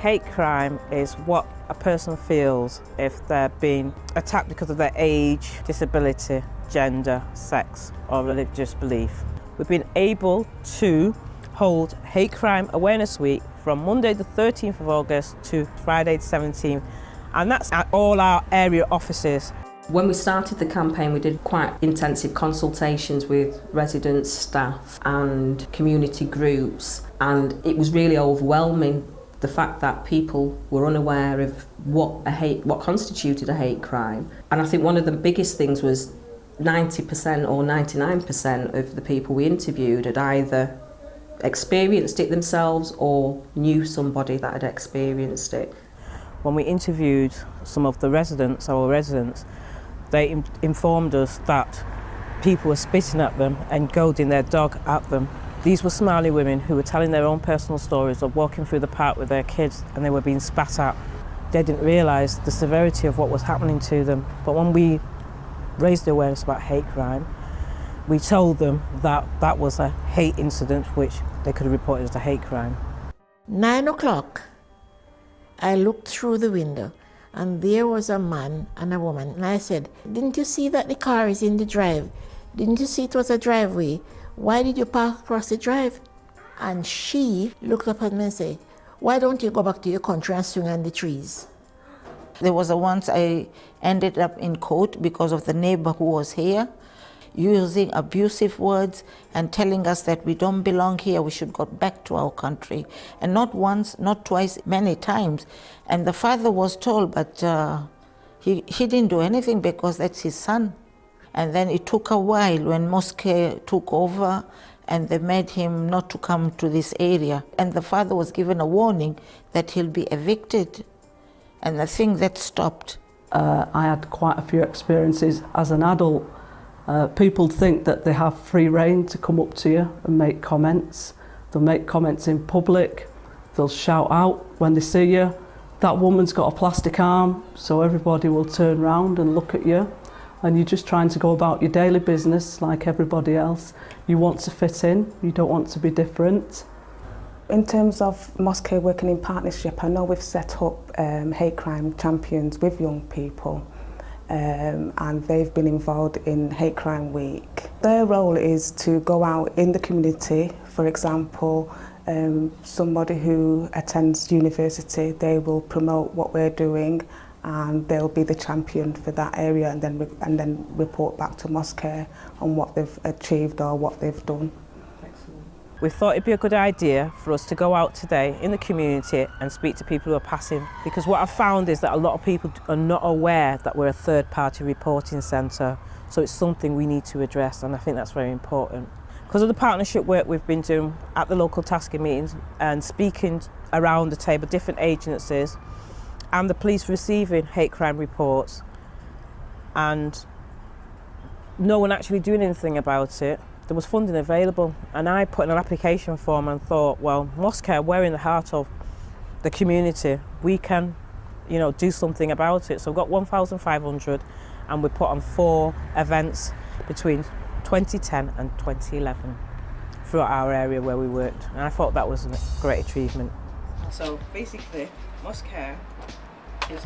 Hate crime is what a person feels if they're being attacked because of their age, disability, gender, sex or religious belief. We've been able to hold Hate Crime Awareness Week from Monday the 13th of August to Friday the 17th, and that's at all our area offices. When we started the campaign, we did quite intensive consultations with residents, staff and community groups, and it was really overwhelming, the fact that people were unaware of what constituted a hate crime. And I think one of the biggest things was 90% or 99% of the people we interviewed had either experienced it themselves or knew somebody that had experienced it. When we interviewed some of the residents, they informed us that people were spitting at them and goading their dog at them. These were Somali women who were telling their own personal stories of walking through the park with their kids and they were being spat at. They didn't realise the severity of what was happening to them. But when we raised the awareness about hate crime, we told them that that was a hate incident which they could have reported as a hate crime. 9 o'clock, I looked through the window and there was a man and a woman. And I said, "Didn't you see that the car is in the drive? Didn't you see it was a driveway? Why did you park across the drive?" And she looked up at me and said, "Why don't you go back to your country and swing on the trees?" There was once I ended up in court because of the neighbor who was here, using abusive words and telling us that we don't belong here, we should go back to our country. And not once, not twice, many times. And the father was told, but he didn't do anything because that's his son. And then it took a while when Mosscare took over and they made him not to come to this area. And the father was given a warning that he'll be evicted. And the thing that stopped. I had quite a few experiences as an adult. People think that they have free rein to come up to you and make comments. They'll make comments in public. They'll shout out when they see you. That woman's got a plastic arm, so everybody will turn round and look at you. And you're just trying to go about your daily business like everybody else. You want to fit in, you don't want to be different. In terms of Mosscare working in partnership, I know we've set up hate crime champions with young people. And they've been involved in Hate Crime Week. Their role is to go out in the community. For example, somebody who attends university, they will promote what we're doing and they'll be the champion for that area and then report back to Mosscare on what they've achieved or what they've done. We thought it'd be a good idea for us to go out today in the community and speak to people who are passing, because what I've found is that a lot of people are not aware that we're a third-party reporting centre, so it's something we need to address, and I think that's very important. Because of the partnership work we've been doing at the local tasking meetings and speaking around the table, different agencies, and the police receiving hate crime reports, and no one actually doing anything about it, there was funding available, and I put in an application form and thought, well, Mosscare, we're in the heart of the community. We can, do something about it. So we've got 1,500 and we put on 4 events between 2010 and 2011 throughout our area where we worked. And I thought that was a great achievement. So basically, Mosscare is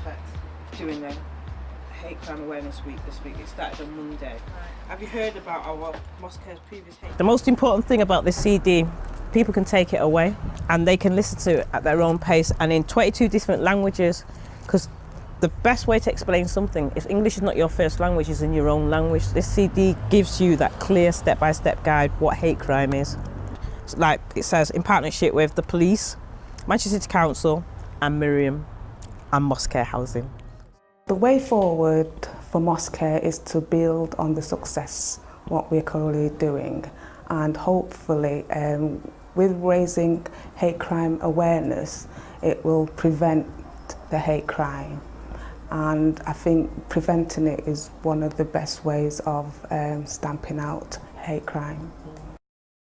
doing the Hate Crime Awareness Week this week. It started on Monday. Have you heard about our Mosscare's previous hate? The most important thing about this CD, people can take it away and they can listen to it at their own pace and in 22 different languages, because the best way to explain something, if English is not your first language, is in your own language. This CD gives you that clear step-by-step guide what hate crime is. So like it says, in partnership with the police, Manchester City Council and Miriam and Mosscare Housing. The way forward for Mosscare is to build on the success, what we're currently doing, and hopefully with raising hate crime awareness, it will prevent the hate crime. And I think preventing it is one of the best ways of stamping out hate crime.